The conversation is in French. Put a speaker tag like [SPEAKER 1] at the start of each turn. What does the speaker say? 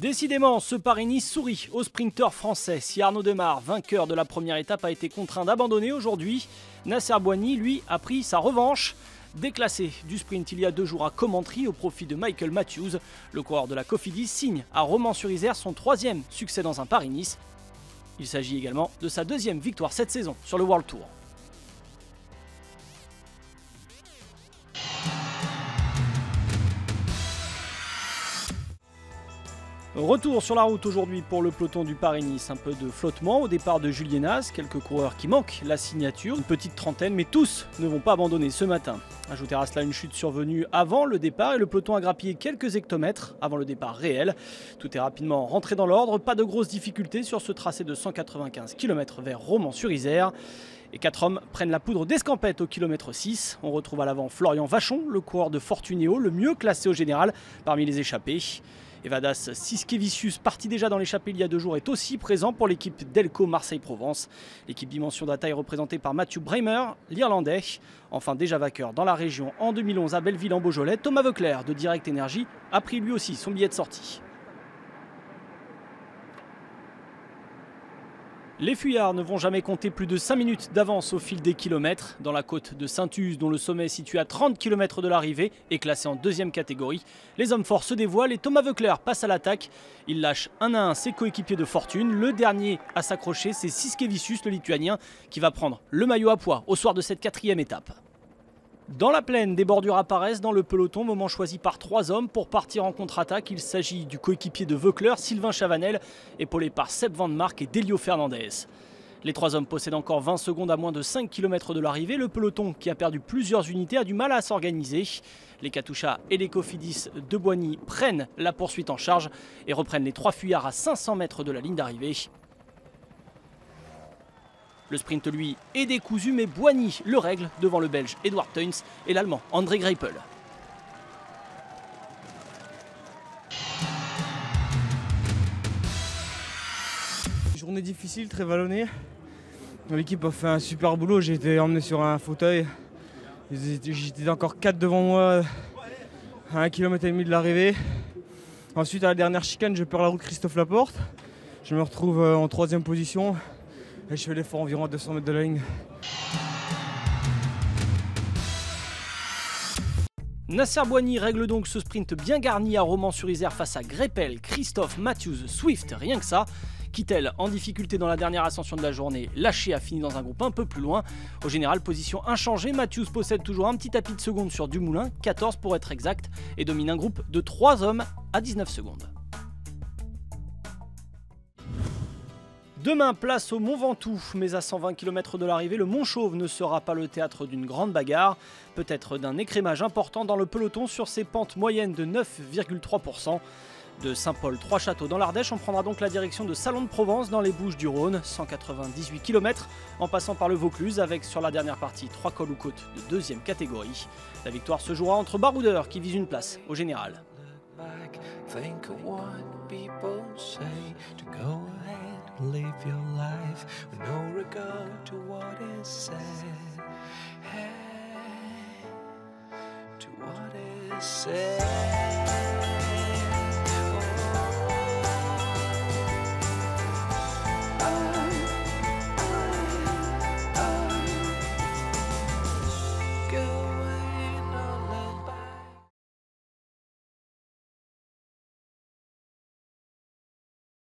[SPEAKER 1] Décidément, ce Paris-Nice sourit aux sprinteurs français. Si Arnaud Démare, vainqueur de la première étape, a été contraint d'abandonner aujourd'hui, Nasser Boigny, lui, a pris sa revanche. Déclassé du sprint il y a 2 jours à Commentry au profit de Michael Matthews, le coureur de la Cofidis signe à Romans-sur-Isère son 3e succès dans un Paris-Nice. Il s'agit également de sa 2e victoire cette saison sur le World Tour. Retour sur la route aujourd'hui pour le peloton du Paris-Nice. Un peu de flottement au départ de Julien Nas, quelques coureurs qui manquent la signature, une petite trentaine, mais tous ne vont pas abandonner ce matin. Ajoutez à cela une chute survenue avant le départ et le peloton a grappillé quelques hectomètres avant le départ réel. Tout est rapidement rentré dans l'ordre, pas de grosses difficultés sur ce tracé de 195 km vers Romans-sur-Isère. Et 4 hommes prennent la poudre d'escampette au kilomètre 6. On retrouve à l'avant Florian Vachon, le coureur de Fortunéo, le mieux classé au général parmi les échappés. Evadas Siskevicius, parti déjà dans l'échappée il y a 2 jours, est aussi présent pour l'équipe Delco Marseille-Provence. L'équipe Dimension Data est représentée par Matthew Bremer, l'Irlandais. Enfin déjà vainqueur dans la région en 2011 à Belleville en Beaujolais, Thomas Voeckler de Direct Energy a pris lui aussi son billet de sortie. Les fuyards ne vont jamais compter plus de 5 minutes d'avance au fil des kilomètres. Dans la côte de Saint-Uz, dont le sommet est situé à 30 km de l'arrivée et classé en 2e catégorie, les hommes forts se dévoilent et Thomas Voeckler passe à l'attaque. Il lâche 1 à 1 ses coéquipiers de fortune. Le dernier à s'accrocher, c'est Siskevicius, le Lituanien, qui va prendre le maillot à pois au soir de cette 4e étape. Dans la plaine, des bordures apparaissent dans le peloton, moment choisi par 3 hommes pour partir en contre-attaque. Il s'agit du coéquipier de Voeckler, Sylvain Chavanel, épaulé par Seb Van Mark et Delio Fernandez. Les 3 hommes possèdent encore 20 secondes à moins de 5 km de l'arrivée. Le peloton, qui a perdu plusieurs unités, a du mal à s'organiser. Les Katusha et les Cofidis de Boigny prennent la poursuite en charge et reprennent les 3 fuyards à 500 mètres de la ligne d'arrivée. Le sprint, lui, est décousu, mais Boigny le règle devant le Belge Edward Theuns et l'Allemand André Greipel.
[SPEAKER 2] Journée difficile, très vallonnée. L'équipe a fait un super boulot, j'ai été emmené sur un fauteuil. J'étais encore 4 devant moi à 1,5 km de l'arrivée. Ensuite, à la dernière chicane, je perds la route Christophe Laporte. Je me retrouve en 3e position. Et je fais l'effort environ à 200 mètres de la ligne.
[SPEAKER 1] Nasser Boigny règle donc ce sprint bien garni à Romans-sur-Isère face à Greipel, Christophe, Matthews, Swift, rien que ça. Kittel, en difficulté dans la dernière ascension de la journée, lâché, a fini dans un groupe un peu plus loin. Au général, position inchangée, Matthews possède toujours un petit tapis de secondes sur Dumoulin, 14 pour être exact, et domine un groupe de 3 hommes à 19 secondes. Demain, place au Mont Ventoux, mais à 120 km de l'arrivée, le Mont Chauve ne sera pas le théâtre d'une grande bagarre, peut-être d'un écrémage important dans le peloton sur ses pentes moyennes de 9,3%. De Saint-Paul-Trois-Châteaux dans l'Ardèche, on prendra donc la direction de Salon de Provence dans les Bouches-du-Rhône, 198 km, en passant par le Vaucluse avec sur la dernière partie 3 cols ou côtes de 2e catégorie. La victoire se jouera entre baroudeurs qui visent une place au général.
[SPEAKER 3] Live your life with no regard to what is said. Hey, to what is said.